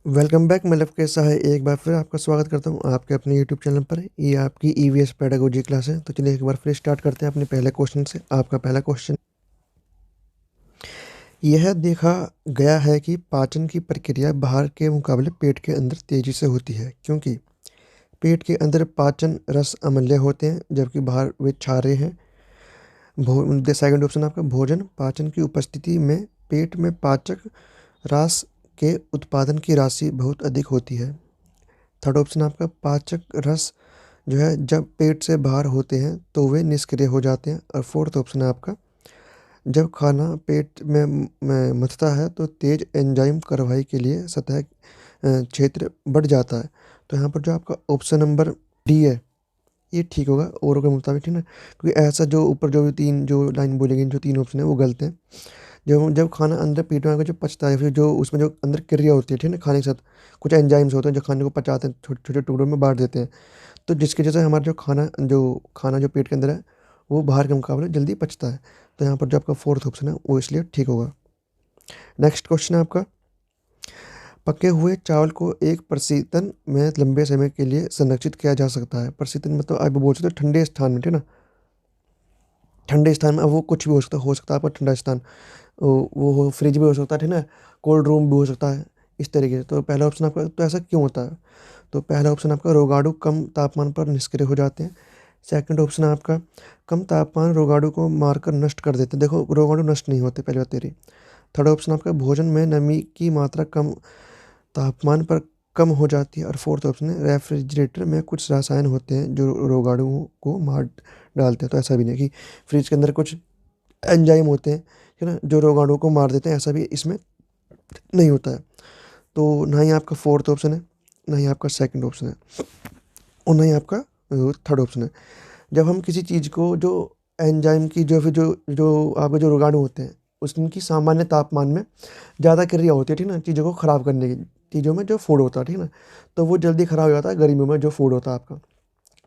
Welcome back. मैं लवकेश सहाय एक बार फिर आपका स्वागत करता हूं आपके अपने यूट्यूब चैनल पर। ये आपकी ईवीएस पेडागोजी क्लास है। तो चलिए एक बार फिर स्टार्ट करते हैं अपने पहले क्वेश्चन से। आपका पहला क्वेश्चन, यह देखा गया है कि पाचन की प्रक्रिया बाहर के मुकाबले पेट के अंदर तेजी से होती है, क्योंकि पेट के अंदर पाचन रस अम्लीय होते हैं जबकि बाहर वे क्षारीय हैं। सेकंड ऑप्शन आपका, भोजन पाचन की उपस्थिति में पेट में पाचक रास के उत्पादन की राशि बहुत अधिक होती है। थर्ड ऑप्शन आपका, पाचक रस जो है जब पेट से बाहर होते हैं तो वे निष्क्रिय हो जाते हैं। और फोर्थ ऑप्शन है आपका, जब खाना पेट में मथता है तो तेज एंजाइम कार्रवाई के लिए सतह क्षेत्र बढ़ जाता है। तो यहाँ पर जो आपका ऑप्शन नंबर डी है ये ठीक होगा औरों के मुताबिक, ठीक ना। क्योंकि ऐसा जो ऊपर जो तीन जो लाइन बोली गई, जो तीन ऑप्शन है वो गलत हैं। जब जब खाना अंदर पेट में आकर जो पचता है, फिर जो उसमें जो अंदर क्रिया होती है, ठीक है, खाने के साथ कुछ एंजाइम्स होते हैं जो खाने को पचाते हैं, छोटे छोटे टुकड़ों में बांट देते हैं। तो जिसकी वजह से हमारा जो खाना जो पेट के अंदर है वो बाहर के मुकाबले जल्दी पचता है। तो यहाँ पर जो आपका फोर्थ ऑप्शन है वो इसलिए ठीक होगा। नेक्स्ट क्वेश्चन है आपका, पके हुए चावल को एक प्रशीतन में लंबे समय के लिए संरक्षित किया जा सकता है। प्रशीतन मतलब आप बोल सकते हो ठंडे स्थान में, ठीक है ना। ठंडे स्थान में अब वो कुछ भी हो सकता है आपका ठंडा स्थान, वो फ्रिज भी हो सकता है, ठीक है ना, कोल्ड रूम भी हो सकता है, इस तरीके से। तो पहला ऑप्शन आपका, तो ऐसा क्यों होता है? तो पहला ऑप्शन आपका, रोगाणु कम तापमान पर निष्क्रिय हो जाते हैं। सेकंड ऑप्शन है आपका, कम तापमान रोगाणु को मारकर नष्ट कर देते हैं। देखो रोगाणु नष्ट नहीं होते, पहले बात तेरी। थर्ड ऑप्शन आपका, भोजन में नमी की मात्रा कम तापमान पर कम हो जाती है। और फोर्थ ऑप्शन है, रेफ्रिजरेटर में कुछ रसायन होते हैं जो रोगाणुओं को मार डालते हैं। तो ऐसा भी नहीं कि फ्रिज के अंदर कुछ एंजाइम होते हैं, है ना, जो रोगाणुओं को मार देते हैं, ऐसा भी इसमें नहीं होता है। तो ना ही आपका फोर्थ ऑप्शन है, ना ही आपका सेकंड ऑप्शन है, और ना ही आपका थर्ड ऑप्शन है। जब हम किसी चीज़ को जो एंजाइम की जो फिर जो आपके जो रोगाणु होते हैं उसकी सामान्य तापमान में ज़्यादा क्रिया होती है, ठीक ना, चीज़ों को ख़राब करने की, चीज़ों में जो फूड होता है, ठीक ना, तो वो जल्दी ख़राब हो जाता है गर्मियों में जो फूड होता है आपका।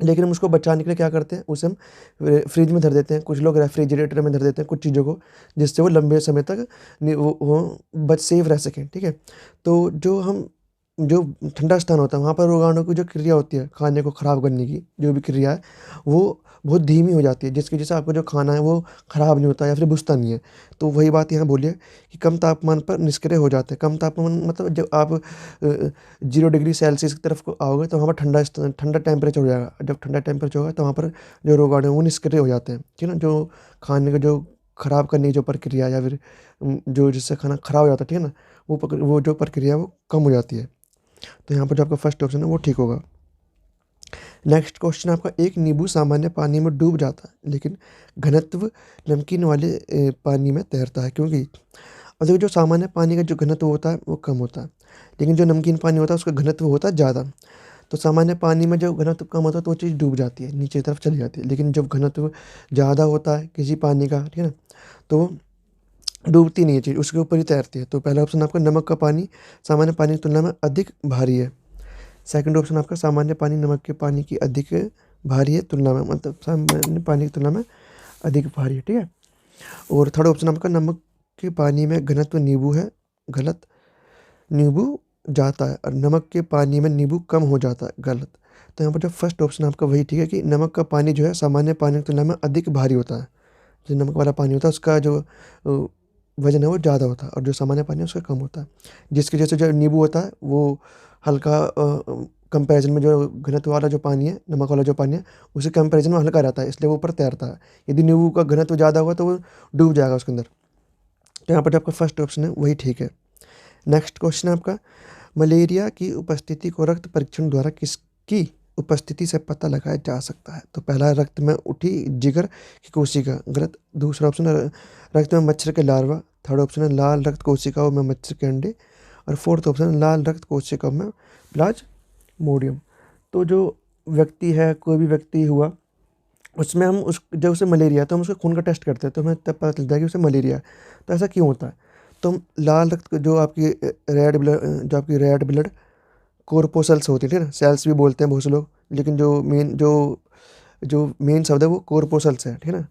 लेकिन हम उसको बचाने के लिए क्या करते हैं, उसे हम फ्रिज में धर देते हैं, कुछ लोग रेफ्रिजरेटर में धर देते हैं कुछ चीज़ों को, जिससे वो लंबे समय तक वो बच सेफ रह सकें, ठीक है। तो जो ठंडा स्थान होता है वहाँ पर रोगाणु की जो क्रिया होती है खाने को ख़राब करने की, जो भी क्रिया है वो बहुत धीमी हो जाती है, जिसकी वजह से आपका जो खाना है वो ख़राब नहीं होता या फिर बुझता नहीं है। तो वही बात यहाँ बोलिए कि कम तापमान पर निष्क्रिय हो जाते हैं। कम तापमान मतलब जब आप 0 डिग्री सेल्सियस की तरफ को आओगे तो वहाँ पर ठंडा टेम्परेचर हो जाएगा। जब ठंडा टेम्परेचर होगा तो वहाँ पर जो रोगाणु हैं वो निष्क्रिय हो जाते हैं, ठीक है ना। जो खाने का जो ख़राब करने की जो प्रक्रिया या फिर जो जिससे खाना ख़राब हो जाता है, ठीक है ना, वो जो प्रक्रिया है वो कम हो जाती है। तो यहाँ पर जो आपका फर्स्ट ऑप्शन है वो ठीक होगा। नेक्स्ट क्वेश्चन आपका, एक नींबू सामान्य पानी में डूब जाता है लेकिन घनत्व नमकीन वाले पानी में तैरता है, क्योंकि और देखो जो सामान्य पानी का जो घनत्व होता है वो कम होता है, लेकिन जो नमकीन पानी होता है उसका घनत्व होता है ज़्यादा। तो सामान्य पानी में जो घनत्व कम होता है तो वो चीज़ डूब जाती है, नीचे की तरफ चली जाती है। लेकिन जब घनत्व ज़्यादा होता है किसी पानी का, ठीक है ना, तो वो डूबती नहीं है चीज़, उसके ऊपर ही तैरती है। तो पहला ऑप्शन आपका, नमक का पानी सामान्य पानी की तुलना में अधिक भारी है। सेकंड ऑप्शन आपका, सामान्य पानी नमक के पानी की अधिक भारी है तुलना में, मतलब सामान्य पानी की तुलना में अधिक भारी है, ठीक है। और थर्ड ऑप्शन आपका, नमक के पानी में घनत्व नींबू है, गलत। नींबू जाता है और नमक के पानी में नींबू कम हो जाता है, गलत। तो यहाँ पर जो फर्स्ट ऑप्शन आपका वही ठीक है कि नमक का पानी जो है सामान्य पानी की तुलना में अधिक भारी होता है। जो नमक वाला पानी होता है उसका जो वजन है वो ज़्यादा होता है और जो सामान्य पानी है उसका कम होता है। जिसकी वजह से जो नींबू होता है वो हल्का कंपैरिजन में, जो घनत्व वाला जो पानी है, नमक वाला जो पानी है, उसी कंपैरिजन में हल्का रहता है, इसलिए वो ऊपर तैरता है। यदि नींबू का घनत्व ज़्यादा होगा तो वो डूब जाएगा उसके अंदर। तो यहाँ पर जो आपका फर्स्ट ऑप्शन है वही ठीक है। नेक्स्ट क्वेश्चन है आपका, मलेरिया की उपस्थिति को रक्त परीक्षण द्वारा किसकी उपस्थिति से पता लगाया जा सकता है? तो पहला, रक्त में उठी जिगर की कोशिका, गलत। दूसरा ऑप्शन है, रक्त में मच्छर के लार्वा। थर्ड ऑप्शन है, लाल रक्त कोशिकाओं में मच्छर के अंडे। और फोर्थ ऑप्शन है, लाल रक्त कोशिकाओं में प्लाज्मोडियम। तो जो व्यक्ति है, कोई भी व्यक्ति हुआ, उसमें हम उस जब उसे मलेरिया है तो हम उसके खून का टेस्ट करते हैं तो हमें तब पता चलता है कि उसे मलेरिया है। तो ऐसा क्यों होता है? तो हम लाल रक्त जो आपकी रेड ब्लड कॉर्पोसल्स होती है, ठीक है ना, सेल्स भी बोलते हैं बहुत से लोग, लेकिन जो मेन शब्द है वो कॉर्पोसल्स है, ठीक है ना।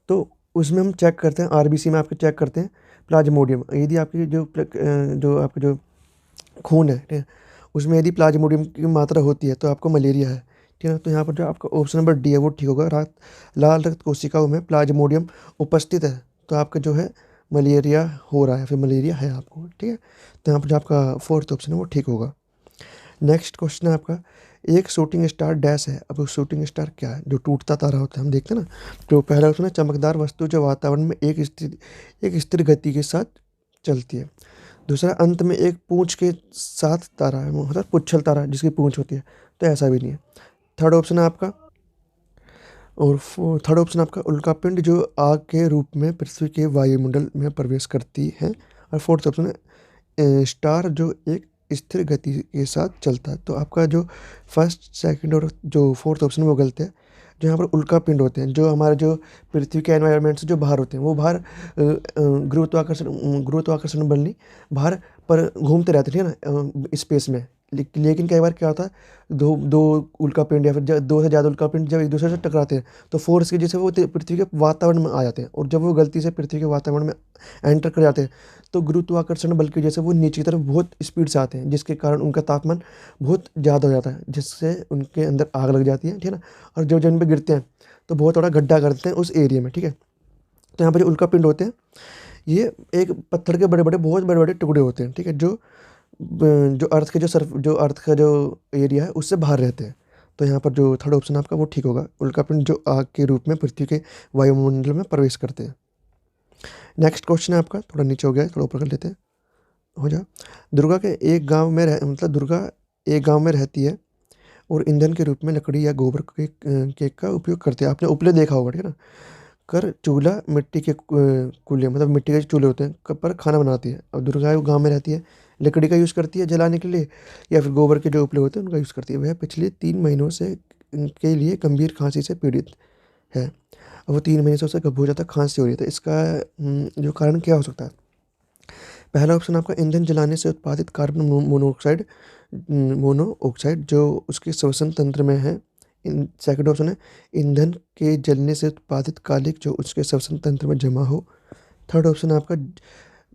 तो उसमें हम चेक करते हैं, आरबीसी में आपके चेक करते हैं प्लाज्मोडियम। यदि आपकी जो आपकी जो खून है, ठीक है, उसमें यदि प्लाज्मोडियम की मात्रा होती है तो आपको मलेरिया है, ठीक है। तो यहाँ पर जो आपका ऑप्शन नंबर डी है वो ठीक होगा। लाल रक्त कोशिकाओं में प्लाज्मोडियम उपस्थित है तो आपका जो है मलेरिया हो रहा है, फिर मलेरिया है आपको, ठीक है। तो यहाँ पर जो आपका फोर्थ ऑप्शन है वो ठीक होगा। नेक्स्ट क्वेश्चन है आपका, एक शूटिंग स्टार डैश है। अब शूटिंग स्टार क्या है? जो टूटता तारा होता है, हम देखते हैं ना। तो पहला ऑप्शन है चमकदार वस्तु जो वातावरण में एक स्थिर गति के साथ चलती है। दूसरा, अंत में एक पूंछ के साथ तारा है, मतलब पुच्छल तारा जिसकी पूंछ होती है, तो ऐसा भी नहीं है। थर्ड ऑप्शन है आपका, और थर्ड ऑप्शन आपका उल्कापिंड जो आग के रूप में पृथ्वी के वायुमंडल में प्रवेश करती है। और फोर्थ ऑप्शन है स्टार जो एक स्थिर गति के साथ चलता है। तो आपका जो फर्स्ट सेकंड और जो फोर्थ ऑप्शन है वो गलत है। जो यहाँ पर उल्कापिंड होते हैं, जो हमारे जो पृथ्वी के एनवायरनमेंट से जो बाहर होते हैं, वो बाहर गुरुत्वाकर्षण बल नहीं, बाहर पर घूमते रहते हैं, ठीक है ना, स्पेस में। लेकिन कई बार क्या होता है, दो दो उल्कापिंड या फिर दो से ज़्यादा उल्कापिंड जब एक दूसरे से टकराते हैं तो फोर्स की वजह से वो पृथ्वी के वातावरण में आ जाते हैं, और जब वो गलती से पृथ्वी के वातावरण में एंटर कर जाते हैं तो गुरुत्वाकर्षण बल की वजह से वो नीचे की तरफ बहुत स्पीड से आते हैं, जिसके कारण उनका तापमान बहुत ज़्यादा हो जाता है, जिससे उनके अंदर आग लग जाती है, ठीक है ना। और जब जमीन पर गिरते हैं तो बहुत बड़ा गड्ढा करते हैं उस एरिया में, ठीक है। तो यहाँ पर जो उल्कापिंड होते हैं ये एक पत्थर के बहुत बड़े बड़े टुकड़े होते हैं, ठीक है, जो अर्थ के जो अर्थ का जो एरिया है उससे बाहर रहते हैं। तो यहाँ पर जो थर्ड ऑप्शन आपका वो ठीक होगा, उल्कापिंड जो आग के रूप में पृथ्वी के वायुमंडल में प्रवेश करते हैं। नेक्स्ट क्वेश्चन है आपका, थोड़ा नीचे हो गया है, थोड़ा ऊपर कर लेते हैं, हो जा। दुर्गा के एक गांव में मतलब दुर्गा एक गांव में रहती है और ईंधन के रूप में लकड़ी या गोबर के का उपयोग करते हैं। आपने उपले देखा होगा, ठीक है ना। कर चूल्हा मिट्टी के कूल्हे, मतलब मिट्टी के चूल्हे होते हैं, पर खाना बनाती है। अब दुर्गा गांव में रहती है, लकड़ी का यूज़ करती है जलाने के लिए, या फिर गोबर के जो उपले होते हैं उनका यूज़ करती है। वह पिछले 3 महीनों से के लिए गंभीर खांसी से पीड़ित है। अब वो 3 महीने से उसे बहुत ज़्यादा खांसी हो रही है, तो इसका जो कारण क्या हो सकता है? पहला ऑप्शन आपका ईंधन जलाने से उत्पादित कार्बन मोनोऑक्साइड जो उसके श्वसन तंत्र में है। सेकंड ऑप्शन है ईंधन के जलने से उत्पादित कालिक जो उसके श्वसन तंत्र में जमा हो। थर्ड ऑप्शन है आपका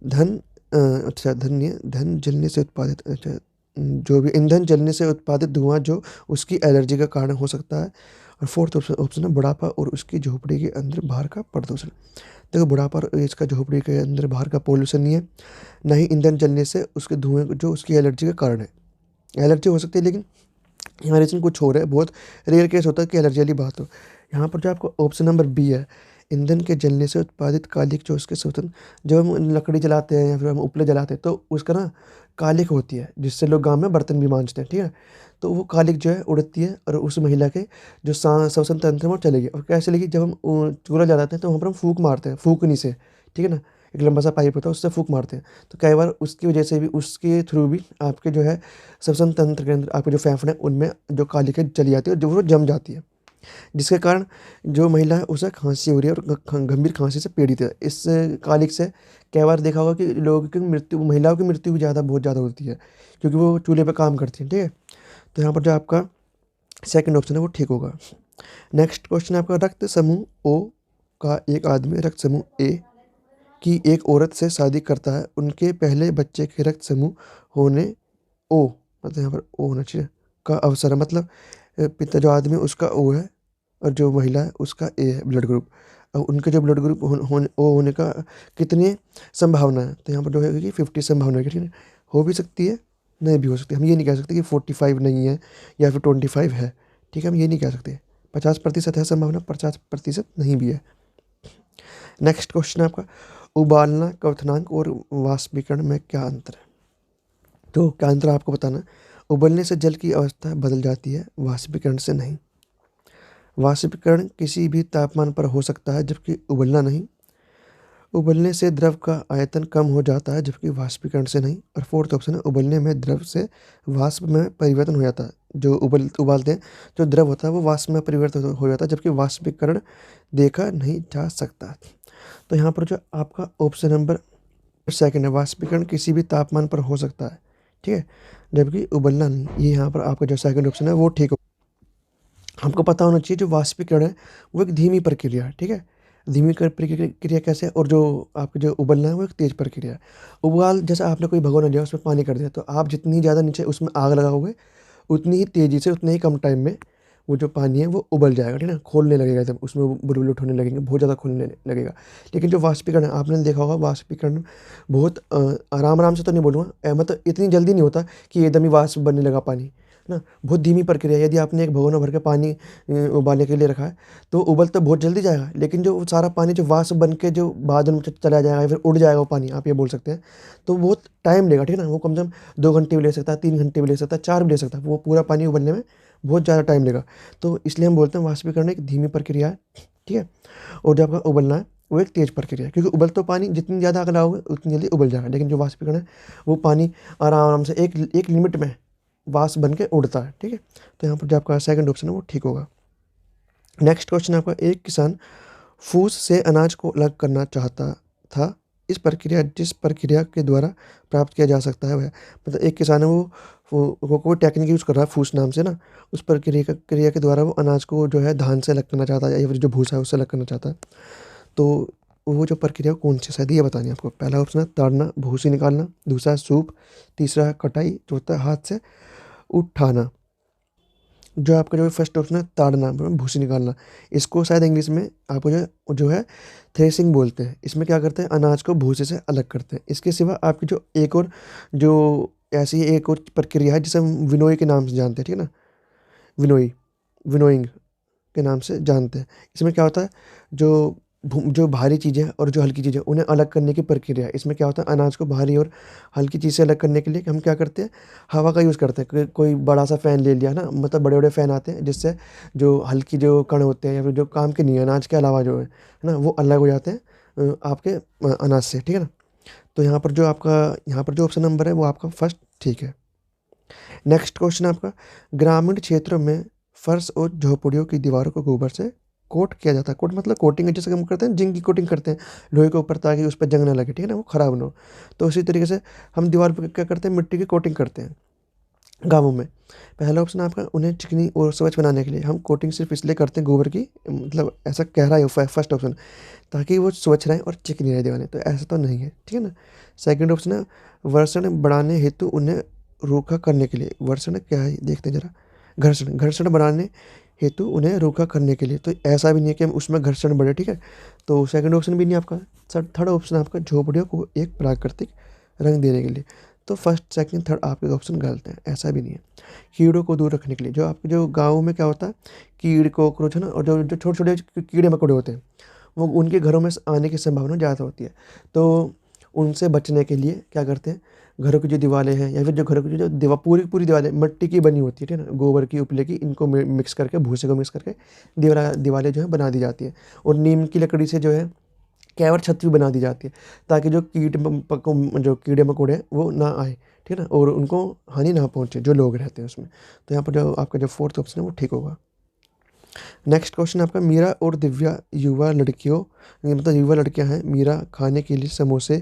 धन अच्छा धन नहीं है, धन जलने से उत्पादित, अच्छा जो भी ईंधन जलने से उत्पादित धुआं जो उसकी एलर्जी का कारण हो सकता है। और फोर्थ ऑप्शन है बुढ़ापा और उसकी झोपड़ी के अंदर बाहर का प्रदूषण। देखो, बुढ़ापा और इसका झोपड़ी के अंदर बाहर का पोल्यूशन नहीं है, ना ही ईंधन जलने से उसके धुएं जो उसकी एलर्जी का कारण है। एलर्जी हो सकती है, लेकिन यहाँ रीज़न कुछ हो रहा है, बहुत रेयर केस होता है कि एलर्जी वाली बात हो। यहाँ पर जो आपको ऑप्शन नंबर बी है, ईंधन के जलने से उत्पादित कालिक जो उसके स्वतंत्र, जब हम लकड़ी जलाते हैं या फिर हम उपले जलाते हैं तो उसका ना कालिक होती है, जिससे लोग गाँव में बर्तन भी मांजते हैं, ठीक है। तो वो कालिक जो है उड़ती है और उस महिला के जो श्वसन तंत्र है वो चलेगी। और कैसे चलेगी? जब हम चूल्हा जलाते हैं तो वहाँ पर हम फूंक मारते हैं, फूंकनी से, ठीक है ना, एक लंबा सा पाइप होता है उससे फूंक मारते हैं। तो कई बार उसकी वजह से भी, उसके थ्रू भी आपके जो है श्वसन तंत्र के अंदर आपके जो फेफड़े हैं उनमें जो कालिक है चली जाती है और जो वो जम जाती है, जिसके कारण जो महिला है उसे खांसी हो रही है और गंभीर खांसी से पीड़ित है। इस कालिक से कई बार देखा होगा कि लोगों की मृत्यु, महिलाओं की मृत्यु भी बहुत ज़्यादा होती है, क्योंकि वो चूल्हे पर काम करती हैं, ठीक है। तो यहाँ पर जो आपका सेकंड ऑप्शन है वो ठीक होगा। नेक्स्ट क्वेश्चन है आपका, रक्त समूह ओ का एक आदमी रक्त समूह ए की एक औरत से शादी करता है। उनके पहले बच्चे के रक्त समूह होने ओ, मतलब यहाँ पर ओ होना चाहिए, का अवसर है, मतलब पिता जो आदमी है उसका ओ है और जो महिला है उसका ए है ब्लड ग्रुप। अब उनके जो ब्लड ग्रुप ओ होने का कितनी संभावना है? तो यहाँ पर जो है कि 50 संभावना है, ठीक है। हो भी सकती है, नहीं भी हो सकती। हम ये नहीं कह सकते कि 45 नहीं है या फिर 25 है, ठीक है, हम ये नहीं कह सकते। 50% है संभावना, 50% नहीं भी है। नेक्स्ट क्वेश्चन है आपका, उबालना, क्वथनांक और वाष्पीकरण में क्या अंतर है? तो क्या अंतर आपको बताना है। उबलने से जल की अवस्था बदल जाती है, वाष्पीकरण से नहीं। वाष्पीकरण किसी भी तापमान पर हो सकता है जबकि उबलना नहीं। उबलने से द्रव का आयतन कम हो जाता है जबकि वाष्पीकरण से नहीं। और फोर्थ ऑप्शन है उबलने में द्रव से वाष्प में परिवर्तन हो जाता है। जो उबालते हैं जो द्रव होता है वो वाष्प में परिवर्तित हो जाता है, जबकि वाष्पीकरण देखा नहीं जा सकता। तो यहाँ पर जो आपका ऑप्शन नंबर सेकंड है, वाष्पीकरण किसी भी तापमान पर हो सकता है, ठीक है, जबकि उबलना नहीं। ये यहाँ पर आपका जो सेकंड ऑप्शन है वो ठीक हो। हमको पता होना चाहिए जो वाष्पीकरण है वो एक धीमी प्रक्रिया है, ठीक है। धीमी प्रक्रिया कैसे है, और जो आपका जो उबलना है वो एक तेज़ प्रक्रिया है। उबाल जैसे आपने कोई भगोना लिया, उसमें पानी कर दिया, तो आप जितनी ज़्यादा नीचे उसमें आग लगाओगे, उतनी ही तेज़ी से, उतने ही कम टाइम में वो जो पानी है वो उबल जाएगा, ठीक है ना? खोलने लगेगा एकदम, उसमें वो बुलबुले उठने लगेंगे, बहुत ज़्यादा खोलने लगेगा। लेकिन जो वाष्पीकरण है, आपने देखा होगा वाष्पीकरण बहुत आराम-आराम से तो नहीं बोलूँगा, मतलब इतनी जल्दी नहीं होता कि एकदम ही वाष्प बनने लगा पानी, है ना? बहुत धीमी प्रक्रिया है। यदि आपने एक भगोना भर के पानी उबालने के लिए रखा है, तो उबल तो बहुत जल्दी जाएगा, लेकिन जो सारा पानी जो वाष्प बन के जो बादल में चला जाएगा या फिर उड़ जाएगा वो पानी, आप ये बोल सकते हैं, तो बहुत टाइम लेगा, ठीक है ना? वो कम से कम 2 घंटे भी ले सकता है, 3 घंटे भी ले सकता है, 4 भी ले सकता है। वो पूरा पानी उबलने में बहुत ज़्यादा टाइम लेगा। तो इसलिए हम बोलते हैं वाष्पीकरण एक धीमी प्रक्रिया है, ठीक है? और जो आपका उबलना है, वो एक तेज़ प्रक्रिया है, क्योंकि उबल तो पानी जितनी ज़्यादा आग लगाओगे उतनी जल्दी उबल जाएगा। लेकिन जो वाष्पीकरण है, वो पानी आराम-आराम से एक एक लिमिट में वाष्प बन के उड़ता है, ठीक है? तो यहाँ पर जो आपका सेकंड ऑप्शन है वो ठीक होगा। नेक्स्ट क्वेश्चन है आपका, एक किसान फूस से अनाज को अलग करना चाहता था। जिस प्रक्रिया के द्वारा प्राप्त किया जा सकता है वह, मतलब एक किसान है वो कोई टेक्निक यूज़ कर रहा है फूस नाम से ना, उस क्रिया के द्वारा वो अनाज को जो है धान से अलग करना चाहता है या फिर जो भूसा है उससे अलग करना चाहता है। तो वो जो प्रक्रिया कौन सी है, शायद ये बतानी है आपको। पहला ऑप्शन है ताड़ना, भूसी निकालना, दूसरा है सूप, तीसरा है कटाई, चौथा है हाथ से उठाना। जो आपका जो फर्स्ट ऑप्शन है ताड़ना, मतलब भूसी निकालना, इसको शायद इंग्लिश में आपको जो है थ्रेसिंग बोलते हैं। इसमें क्या करते हैं, अनाज को भूसे से अलग करते हैं। इसके सिवा आपकी जो एक और जो ऐसी एक और प्रक्रिया है जिसे हम विनोई के नाम से जानते हैं, ठीक है ना? विनोई, विनोइंग के नाम से जानते हैं। इसमें क्या होता है, जो जो भारी चीज़ें और जो हल्की चीज़ें उन्हें अलग करने की प्रक्रिया है। इसमें क्या होता है, अनाज को भारी और हल्की चीज़ से अलग करने के लिए हम क्या करते हैं, हवा का यूज़ करते हैं। कोई बड़ा सा फ़ैन ले लिया ना, मतलब बड़े-बड़े फ़ैन आते हैं जिससे जो हल्की जो कण होते हैं या फिर जो काम के नहीं है अनाज के अलावा जो है ना, वो अलग हो जाते हैं आपके अनाज से, ठीक है ना? तो यहाँ पर जो ऑप्शन नंबर है वो आपका फर्स्ट ठीक है। नेक्स्ट क्वेश्चन आपका, ग्रामीण क्षेत्रों में फर्श और झोपड़ियों की दीवारों को गोबर से कोट किया जाता है। कोट मतलब कोटिंग, जैसे हम करते हैं जिंक की कोटिंग करते हैं लोहे के ऊपर, ताकि उस पर जंग ना लगे, ठीक है ना, वो खराब ना हो। तो उसी तरीके से हम दीवार पर क्या करते हैं, मिट्टी की कोटिंग करते हैं गाँवों में। पहला ऑप्शन आपका, उन्हें चिकनी और स्वच्छ बनाने के लिए हम कोटिंग सिर्फ इसलिए करते हैं गोबर की, मतलब ऐसा कह रहा है फर्स्ट ऑप्शन, ताकि वो स्वच्छ रहें और चिकनी रहे दीवारें, तो ऐसा तो नहीं है, ठीक है ना? सेकंड ऑप्शन है, वर्षण बढ़ाने हेतु उन्हें रूखा करने के लिए। वर्षण क्या है देखते हैं जरा। घर्षण, घर्षण बढ़ाने हेतु उन्हें रूखा करने के लिए, तो ऐसा भी नहीं है कि हम उसमें घर्षण बढ़े, ठीक है? तो सेकंड ऑप्शन भी नहीं आपका। थर्ड ऑप्शन आपका, झोपड़ियों को एक प्राकृतिक रंग देने के लिए। तो फर्स्ट सेकंड थर्ड आपके ऑप्शन गलत हैं, ऐसा भी नहीं है। कीड़ों को दूर रखने के लिए, जो आपके जो गाँव में क्या होता है, कीड़ कॉकरोच है ना, और जो जो छोटे-छोटे कीड़े मकोड़े होते हैं, वो उनके घरों में आने की संभावना ज़्यादा होती है। तो उनसे बचने के लिए क्या करते हैं, घरों की जो दीवारें हैं या फिर जो घरों की जो पूरी दीवारें मिट्टी की बनी होती है, ठीक है ना, गोबर की, उपले की, इनको मिक्स करके, भूसे को मिक्स करके दीवारें जो है बना दी जाती है। और नीम की लकड़ी से जो है केवल छत भी बना दी जाती है, ताकि जो कीड़े मकोड़े हैं वो ना आए, ठीक है ना, और उनको हानि ना पहुँचे जो लोग रहते हैं उसमें। तो यहाँ पर जो आपका जो फोर्थ ऑप्शन है वो ठीक होगा। नेक्स्ट क्वेश्चन आपका, मीरा और दिव्या युवा लड़कियों, मतलब युवा लड़कियां हैं। मीरा खाने के लिए समोसे,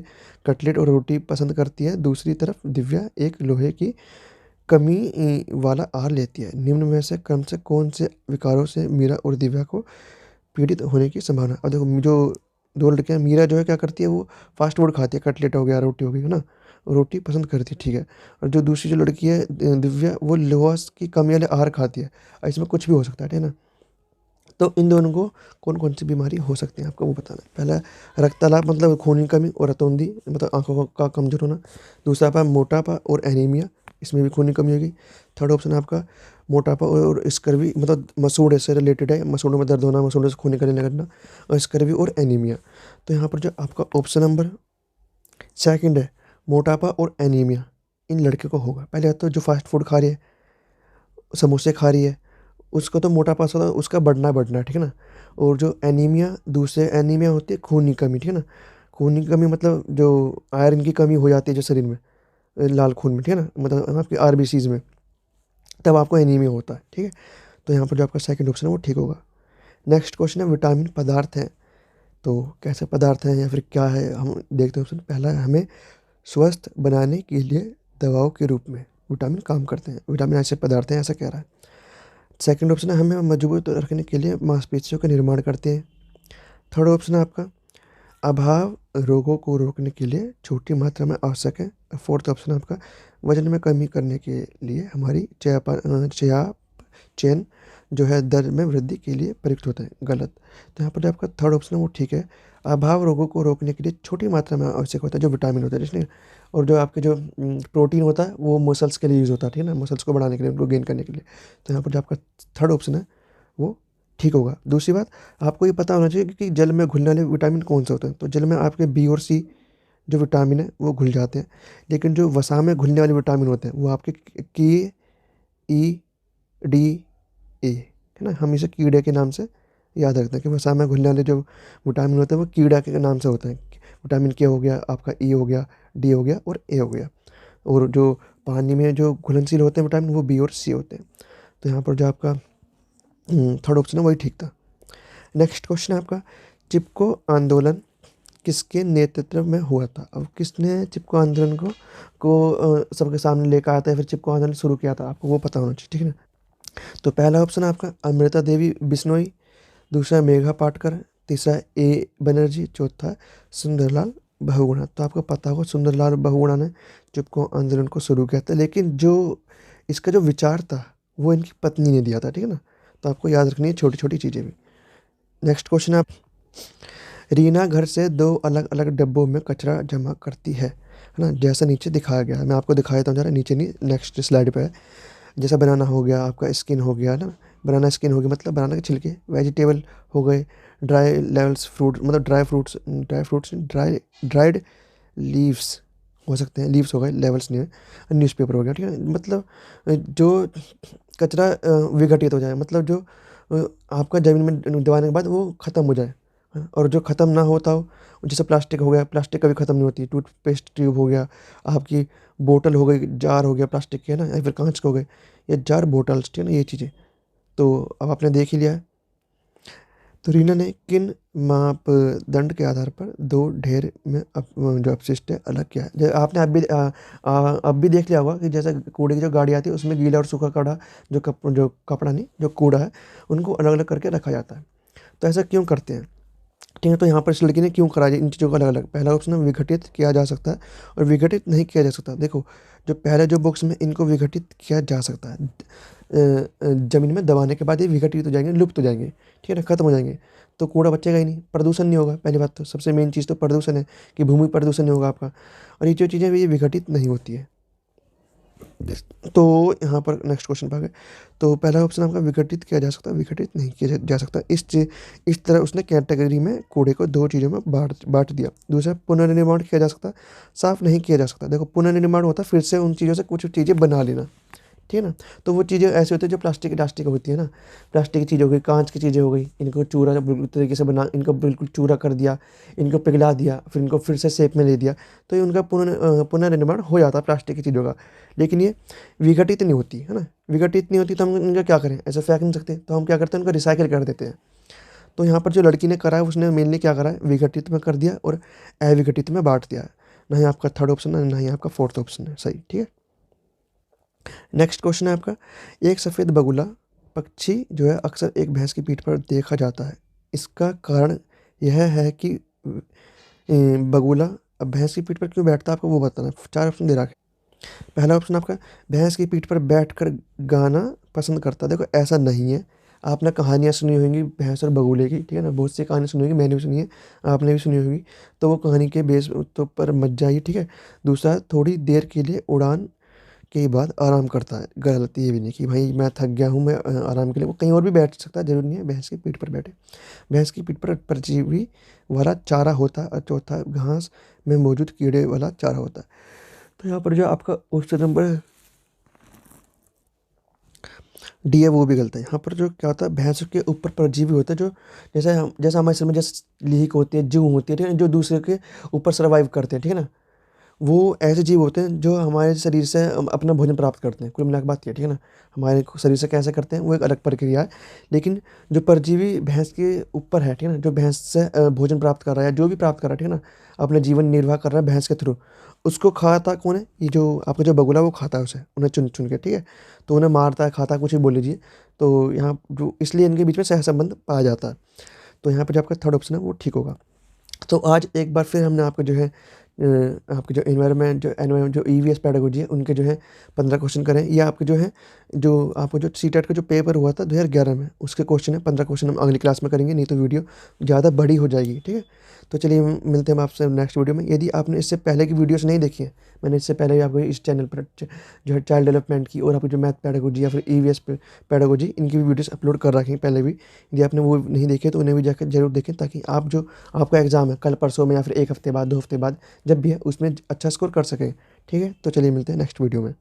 कटलेट और रोटी पसंद करती है, दूसरी तरफ दिव्या एक लोहे की कमी वाला आहार लेती है। निम्न में से क्रम से कौन से विकारों से मीरा और दिव्या को पीड़ित होने की संभावना है? और देखो, जो दो लड़कियां, मीरा जो है क्या करती है, वो फास्ट फूड खाती है, कटलेट हो गया, रोटी हो गई, है ना, रोटी पसंद करती है, ठीक है। और जो दूसरी जो लड़की है दिव्या, वो लोहा की कमी वाले आहार खाती है। इसमें कुछ भी हो सकता है, ठीक है ना? तो इन दोनों को कौन-कौन सी बीमारी हो सकती है, आपको वो बताना है। पहला, रक्तलाप मतलब खून की कमी और रतौंधी मतलब आँखों का कमज़ोर होना। दूसरा आपका मोटापा और एनीमिया, इसमें भी खून की कमी होगी। थर्ड ऑप्शन आपका मोटापा और स्कर्वी, मतलब मसूड़े से रिलेटेड है, मसूड़ों में दर्द होना, मसूड़ों से खून निकलने लगना, और स्कर्वी और एनीमिया। तो यहाँ पर जो आपका ऑप्शन नंबर सेकंड है, मोटापा और एनीमिया, इन लड़कियों को होगा। पहले तो जो फास्ट फूड खा रही है, समोसे खा रही है, उसको तो मोटापा सा उसका बढ़ना है, ठीक है ना? और जो एनीमिया, दूसरे एनीमिया होती है खून की कमी, ठीक है ना? खून की कमी मतलब जो आयरन की कमी हो जाती है जो शरीर में, लाल खून में, ठीक है ना? मतलब आपकी आरबीसीज़ में, तब आपको एनीमिया होता है, ठीक है? तो यहाँ पर जो आपका सेकंड ऑप्शन है वो ठीक होगा। नेक्स्ट क्वेश्चन है, विटामिन पदार्थ हैं, तो कैसे पदार्थ हैं या फिर क्या है, हम देखते हैं ऑप्शन। पहला है, हमें स्वस्थ बनाने के लिए दवाओं के रूप में विटामिन काम करते हैं, विटामिन ऐसे पदार्थ हैं, ऐसा कह रहा है। सेकंड ऑप्शन है, हमें मजबूत रखने के लिए मांसपेशियों का निर्माण करते हैं। थर्ड ऑप्शन है आपका अभाव रोगों को रोकने के लिए छोटी मात्रा में आवश्यक है। फोर्थ ऑप्शन है आपका वजन में कमी करने के लिए हमारी चयापचयन जो है दर में वृद्धि के लिए प्रयुक्त होता है। गलत। तो यहाँ पर जो आपका थर्ड ऑप्शन है वो ठीक है। अभाव रोगों को रोकने के लिए छोटी मात्रा में आवश्यक होता है जो विटामिन होता है जिसने, और जो आपके जो प्रोटीन होता है वो मसल्स के लिए यूज़ होता है, ठीक है ना, मसल्स को बढ़ाने के लिए, उनको गेन करने के लिए। तो यहाँ पर जो आपका थर्ड ऑप्शन है वो ठीक होगा। दूसरी बात, आपको ये पता होना चाहिए कि जल में घुलने वाले विटामिन कौन से होते हैं। तो जल में आपके बी और सी जो विटामिन है वो घुल जाते हैं, लेकिन जो वसा में घुलने वाले विटामिन होते हैं वो आपके के, ई, डी, ए, है ना। हम इसे कीड़े के नाम से याद रखते हैं कि वसा में घुलने वाले जो विटामिन होते हैं वो कीड़ा के नाम से होते हैं। विटामिन के हो गया, आपका ई हो गया, डी हो गया और ए हो गया। और जो पानी में जो घुलनशील होते हैं विटामिन वो बी और सी होते हैं। तो यहाँ पर जो आपका थर्ड ऑप्शन है वही ठीक था। नेक्स्ट क्वेश्चन है आपका चिपको आंदोलन किसके नेतृत्व में हुआ था। अब किसने चिपको आंदोलन को सबके सामने लेकर आया था, फिर चिपको आंदोलन शुरू किया था, आपको वो पता होना चाहिए, ठीक है ना। तो पहला ऑप्शन है आपका अमृता देवी बिश्नोई, दूसरा मेघा पाटकर, तीसरा ए बनर्जी, चौथा सुंदरलाल बहुगुणा। तो आपको पता होगा सुंदरलाल बहुगुणा ने चिपको आंदोलन को शुरू किया था, लेकिन जो इसका जो विचार था वो इनकी पत्नी ने दिया था, ठीक है ना। तो आपको याद रखनी है छोटी छोटी चीज़ें भी। नेक्स्ट क्वेश्चन है आप रीना घर से 2 अलग अलग डब्बों में कचरा जमा करती है ना, जैसा नीचे दिखाया गया है। मैं आपको दिखा देता हूँ जरा, नीचे नहीं नेक्स्ट स्लाइड पे है। जैसा बनाना हो गया, आपका स्किन हो गया ना, बनाना स्किन हो गया मतलब बनाना के छिलके, वेजिटेबल हो गए, ड्राई लेवल्स फ्रूट मतलब ड्राइड लीव्स हो सकते हैं, लीव्स हो गए, लेवल्स नहीं है, न्यूज़पेपर हो गया, ठीक है। मतलब जो कचरा विघटित हो जाए, मतलब जो आपका ज़मीन में दबाने के बाद वो ख़त्म हो जाए, हाँ, और जो ख़त्म ना होता हो, जैसे प्लास्टिक हो गया, प्लास्टिक कभी ख़त्म नहीं होती, टूथपेस्ट ट्यूब हो गया, आपकी बोतल हो गई, जार हो गया प्लास्टिक के, है ना, या फिर कांच के हो गए, ये जार बोटल्स, ठीक है ना, ये चीज़ें। तो अब आपने देख ही लिया है। तो रीना ने किन मापदंड के आधार पर 2 ढेर में जो अपशिष्ट है अलग किया है। आपने अब भी देख लिया होगा कि जैसे कूड़े की जो गाड़ी आती है उसमें गीला और सूखा कूड़ा, जो कपड़ा नहीं, जो कूड़ा है उनको अलग अलग करके रखा जाता है। तो ऐसा क्यों करते हैं, ठीक है। तो यहाँ पर इस लड़की ने क्यों करा इन चीज़ों को अलग अलग। पहला ऑप्शन है विघटित किया जा सकता है और विघटित नहीं किया जा सकता। देखो जो पहले जो बॉक्स में इनको विघटित किया जा सकता है, ज़मीन में दबाने के बाद ये विघटित हो जाएंगे, लुप्त हो जाएंगे, ठीक है ना, खत्म हो जाएंगे। तो कूड़ा बचेगा ही नहीं, प्रदूषण नहीं होगा। पहली बात तो सबसे मेन चीज़ तो प्रदूषण है कि भूमि प्रदूषण नहीं होगा आपका, और ये जो चीज़ें ये विघटित नहीं होती है। तो यहाँ पर नेक्स्ट क्वेश्चन पर आ गए। तो पहला ऑप्शन आपका विघटित किया जा सकता है, विघटित नहीं किया जा सकता। इस तरह उसने कैटेगरी में कूड़े को 2 चीज़ों में बांट दिया। दूसरा पुनर्निर्माण किया जा सकता, साफ नहीं किया जा सकता। देखो पुनर्निर्माण होता है फिर से उन चीज़ों से कुछ चीज़ें बना लेना, ठीक है ना। तो वो चीज़ें ऐसे होती है जो प्लास्टिक होती है ना, प्लास्टिक की चीज़ हो गई, कांच की चीज़ें हो गई, इनको चूरा बिल्कुल तरीके से बना, इनको बिल्कुल चूरा कर दिया, इनको पिघला दिया, फिर इनको फिर से शेप में ले दिया, तो ये उनका पुनर्निर्माण हो जाता है प्लास्टिक की चीज़ों का। लेकिन ये विघटित नहीं होती, है ना, विघटित नहीं होती तो हम इनका क्या करें, ऐसे फेंक नहीं सकते, तो हम क्या करते हैं उनको रिसाइकिल कर देते हैं। तो यहाँ पर जो लड़की ने करा है उसने मेनली क्या करा है, विघटित में कर दिया और अविघटित में बांट दिया है। ना ही आपका थर्ड ऑप्शन है, ना ही आपका फोर्थ ऑप्शन है सही, ठीक है। नेक्स्ट क्वेश्चन है आपका एक सफ़ेद बगुला पक्षी जो है अक्सर एक भैंस की पीठ पर देखा जाता है। इसका कारण यह है कि बगुला अब भैंस की पीठ पर क्यों बैठता है, आपको वो बताना है। 4 ऑप्शन दे रखा है। पहला ऑप्शन आपका भैंस की पीठ पर बैठकर गाना पसंद करता है। देखो ऐसा नहीं है, आपने कहानियाँ सुनी होंगी भैंस और बगुले की, ठीक है ना, बहुत सी कहानी सुनी होगी, मैंने भी सुनी है, आपने भी सुनी होगी। तो वो कहानी के बेस तो पर मत जाइए, ठीक है। दूसरा थोड़ी देर के लिए उड़ान के बाद आराम करता है। गलत, ये भी नहीं कि भाई मैं थक गया हूँ, मैं आराम के लिए, वो कहीं और भी बैठ सकता है, ज़रूरी नहीं है भैंस की पीठ पर बैठे। भैंस की पीठ पर परजीवी वाला चारा होता है और चौथा घास में मौजूद कीड़े वाला चारा होता है। तो यहाँ पर जो आपका ऑप्शन नंबर डी है वो भी गलत है। यहाँ पर जो क्या होता है भैंस के ऊपर परजीवी होता है, जो जैसे हमारे शरीर में जैसे लीक होती है, जू होती है, ठीक है, जो दूसरे के ऊपर सर्वाइव करते हैं, ठीक है ना। वो ऐसे जीव होते हैं जो हमारे शरीर से अपना भोजन प्राप्त करते हैं। कुल मिला के बात ये, ठीक है ना, हमारे शरीर से कैसे करते हैं वो एक अलग प्रक्रिया है। लेकिन जो परजीवी भैंस के ऊपर है, ठीक है ना, जो भैंस से भोजन प्राप्त कर रहा है, जो भी प्राप्त कर रहा है, ठीक है ना, अपना जीवन निर्वाह कर रहा है भैंस के थ्रू, उसको खाता कौन है, ये जो आपका जो बगुला वो खाता है उसे, उन्हें चुन चुन के, ठीक है। तो उन्हें मारता है, खाता है, कुछ भी बोल लीजिए। तो यहाँ जो इसलिए इनके बीच में सहसंबंध पाया जाता है। तो यहाँ पे जो आपका थर्ड ऑप्शन है वो ठीक होगा। तो आज एक बार फिर हमने आपको जो है आपके जो एनवायरनमेंट जो ईवीएस पेडागोजी है उनके जो है 15 क्वेश्चन करें। ये आपके जो है जो आपको जो सीटेट का जो पेपर हुआ था 2011 में उसके क्वेश्चन है। 15 क्वेश्चन हम अगली क्लास में करेंगे, नहीं तो वीडियो ज़्यादा बड़ी हो जाएगी। ठीक है, तो चलिए मिलते हैं हम आपसे नेक्स्ट वीडियो में। यदि आपने इससे पहले की वीडियोस नहीं देखी है, मैंने इससे पहले भी आपको इस चैनल पर जो है चाइल्ड डेवलपमेंट की और आपकी जो मैथ पेडागोजी या फिर ईवीएस पेडागोजी इनकी भी वीडियोस अपलोड कर रखी हैं पहले भी। यदि आपने वो नहीं देखे तो उन्हें भी जाकर जरूर देखें, ताकि आप जो आपका एग्ज़ाम है कल परसों में या फिर 1 हफ्ते बाद 2 हफ्ते बाद जब भी है उसमें अच्छा स्कोर कर सकें। ठीक है, तो चलिए मिलते हैं नेक्स्ट वीडियो में।